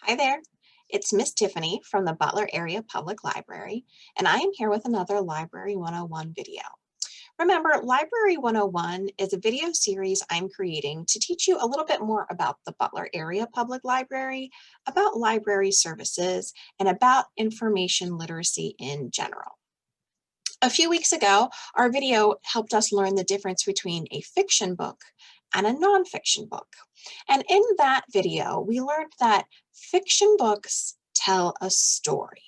Hi there, it's Miss Tiffany from the Butler Area Public Library, and I am here with another Library 101 video. Remember, Library 101 is a video series I'm creating to teach you a little bit more about the Butler Area Public Library, about library services, and about information literacy in general. A few weeks ago, our video helped us learn the difference between a fiction book and a nonfiction book. And in that video, we learned that fiction books tell a story.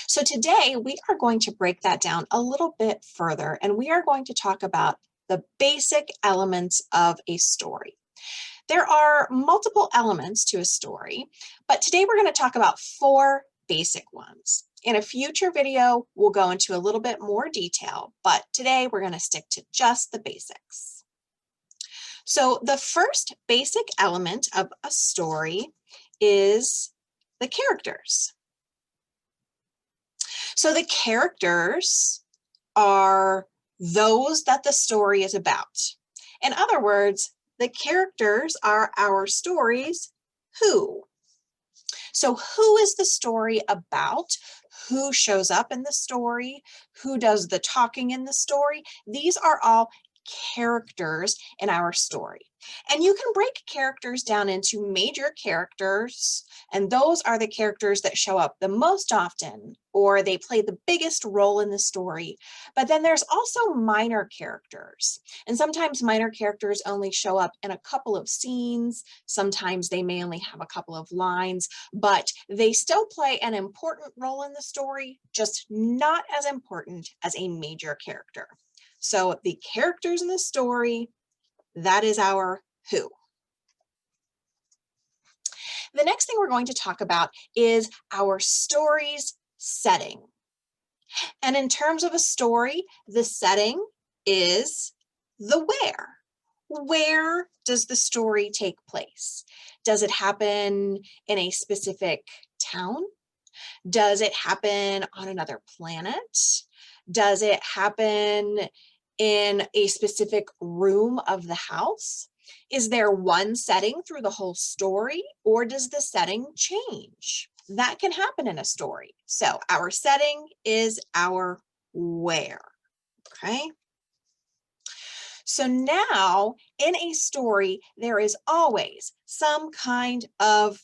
So today we are going to break that down a little bit further, and we are going to talk about the basic elements of a story. There are multiple elements to a story, but today we're going to talk about four basic ones. In a future video, we'll go into a little bit more detail, but today we're going to stick to just the basics. So the first basic element of a story is the characters. So the characters are those that the story is about. In other words, the characters are our story's who. So who is the story about? Who shows up in the story? Who does the talking in the story? These are all characters in our story. And you can break characters down into major characters, and those are the characters that show up the most often, or they play the biggest role in the story. But then there's also minor characters, and sometimes minor characters only show up in a couple of scenes. Sometimes they may only have a couple of lines, but they still play an important role in the story, just not as important as a major character. So the characters in the story, that is our who. The next thing we're going to talk about is our story's setting. And in terms of a story, the setting is the where. Where does the story take place? Does it happen in a specific town? Does it happen on another planet? Does it happen in a specific room of the house? Is there one setting through the whole story, or does the setting change? That can happen in a story. So our setting is our where, okay? So now in a story, there is always some kind of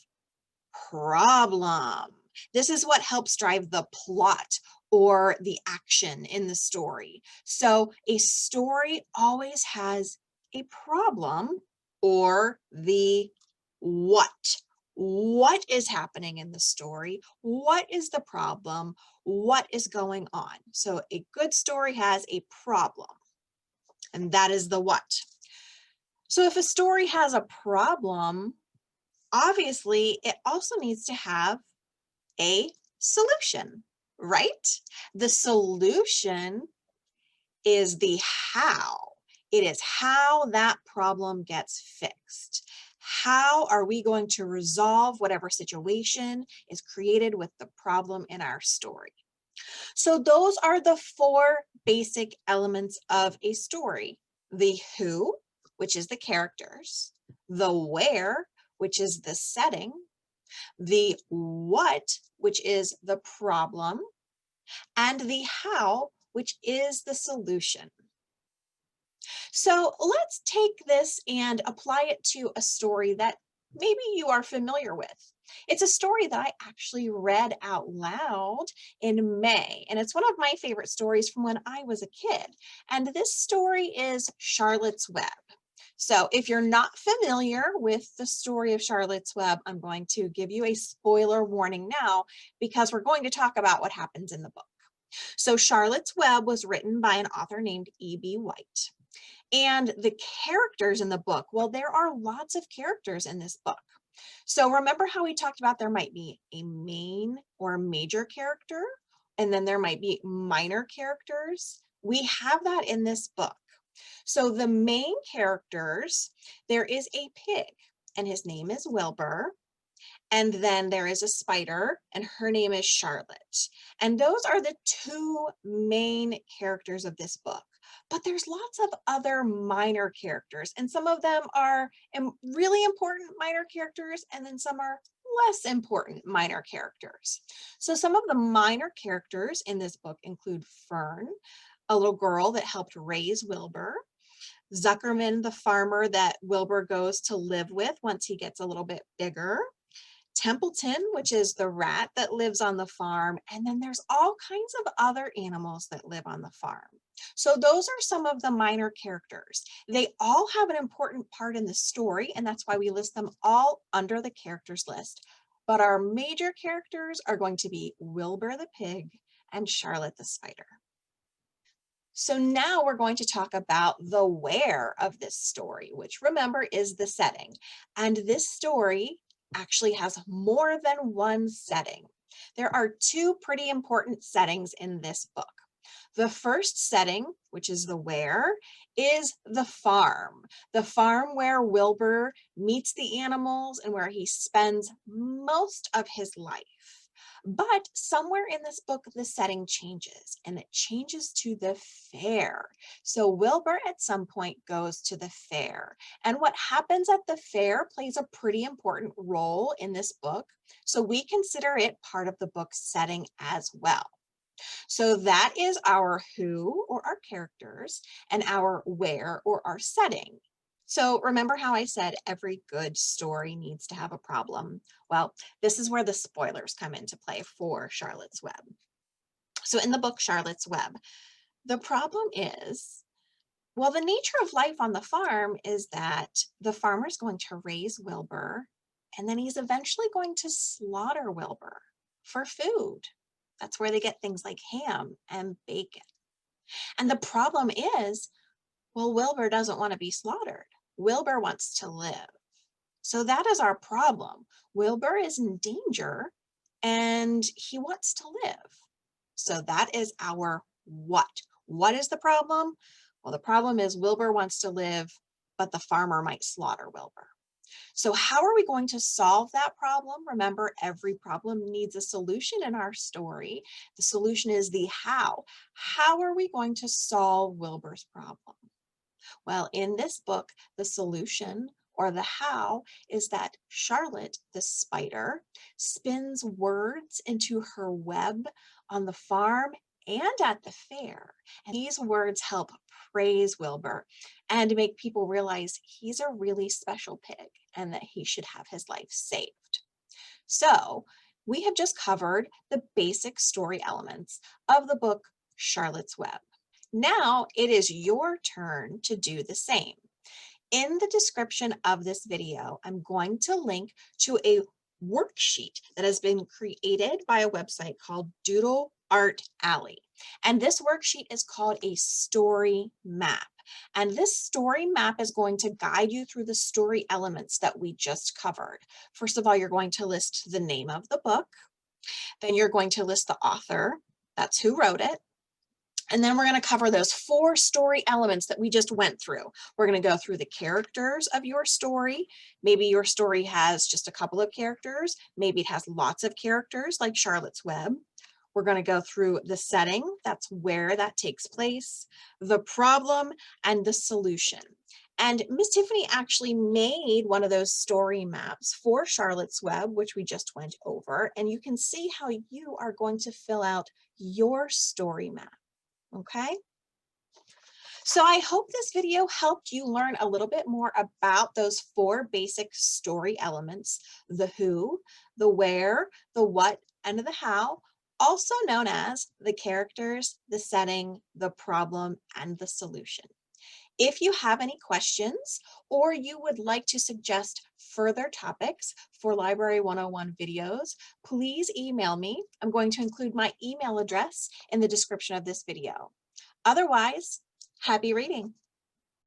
problem. This is what helps drive the plot or the action in the story. So a story always has a problem or the what. What is happening in the story? What is the problem? What is going on? So a good story has a problem, and that is the what. So if a story has a problem, obviously it also needs to have a solution, right? The solution is the how. It is how that problem gets fixed. How are we going to resolve whatever situation is created with the problem in our story? So those are the four basic elements of a story: the who, which is the characters; the where, which is the setting; the what, which is the problem; and the how, which is the solution. So let's take this and apply it to a story that maybe you are familiar with. It's a story that I actually read out loud in May, and it's one of my favorite stories from when I was a kid. And this story is Charlotte's Web. So if you're not familiar with the story of Charlotte's Web, I'm going to give you a spoiler warning now, because we're going to talk about what happens in the book. So Charlotte's Web was written by an author named E.B. White. And the characters in the book, well, there are lots of characters in this book. So remember how we talked about there might be a main or major character, and then there might be minor characters? We have that in this book. So the main characters, there is a pig, and his name is Wilbur. And then there is a spider, and her name is Charlotte. And those are the two main characters of this book. But there's lots of other minor characters, and some of them are really important minor characters, and then some are less important minor characters. So some of the minor characters in this book include Fern, a little girl that helped raise Wilbur, Zuckerman, the farmer that Wilbur goes to live with once he gets a little bit bigger, Templeton, which is the rat that lives on the farm, and then there's all kinds of other animals that live on the farm. So those are some of the minor characters. They all have an important part in the story, and that's why we list them all under the characters list. But our major characters are going to be Wilbur the pig and Charlotte the spider. So now we're going to talk about the where of this story, which remember is the setting. And this story actually has more than one setting. There are two pretty important settings in this book. The first setting, which is the where, is the farm where Wilbur meets the animals and where he spends most of his life. But somewhere in this book, the setting changes and it changes to the fair. So Wilbur at some point goes to the fair. And what happens at the fair plays a pretty important role in this book. So we consider it part of the book's setting as well. So that is our who or our characters and our where or our setting. So remember how I said every good story needs to have a problem? Well, this is where the spoilers come into play for Charlotte's Web. So in the book Charlotte's Web, the problem is, well, the nature of life on the farm is that the farmer's going to raise Wilbur, and then he's eventually going to slaughter Wilbur for food. That's where they get things like ham and bacon. And the problem is, well, Wilbur doesn't want to be slaughtered. Wilbur wants to live. So that is our problem. Wilbur is in danger and he wants to live. So that is our what. What is the problem? Well, the problem is Wilbur wants to live, but the farmer might slaughter Wilbur. So how are we going to solve that problem? Remember, every problem needs a solution in our story. The solution is the how. How are we going to solve Wilbur's problem? Well, in this book, the solution or the how is that Charlotte, the spider, spins words into her web on the farm and at the fair. And these words help praise Wilbur and make people realize he's a really special pig and that he should have his life saved. So we have just covered the basic story elements of the book Charlotte's Web. Now it is your turn to do the same. In the description of this video, I'm going to link to a worksheet that has been created by a website called Doodle Art Alley. And this worksheet is called a story map. And this story map is going to guide you through the story elements that we just covered. First of all, you're going to list the name of the book. Then you're going to list the author. That's who wrote it. And then we're going to cover those 4 story elements that we just went through. We're going to go through the characters of your story. Maybe your story has just a couple of characters. Maybe it has lots of characters like Charlotte's Web. We're going to go through the setting, that's where that takes place, the problem, and the solution. And Miss Tiffany actually made one of those story maps for Charlotte's Web, which we just went over. And you can see how you are going to fill out your story map. Okay, so I hope this video helped you learn a little bit more about those 4 basic story elements, the who, the where, the what, and the how, also known as the characters, the setting, the problem, and the solution. If you have any questions or you would like to suggest further topics for Library 101 videos, please email me. I'm going to include my email address in the description of this video. Otherwise, happy reading.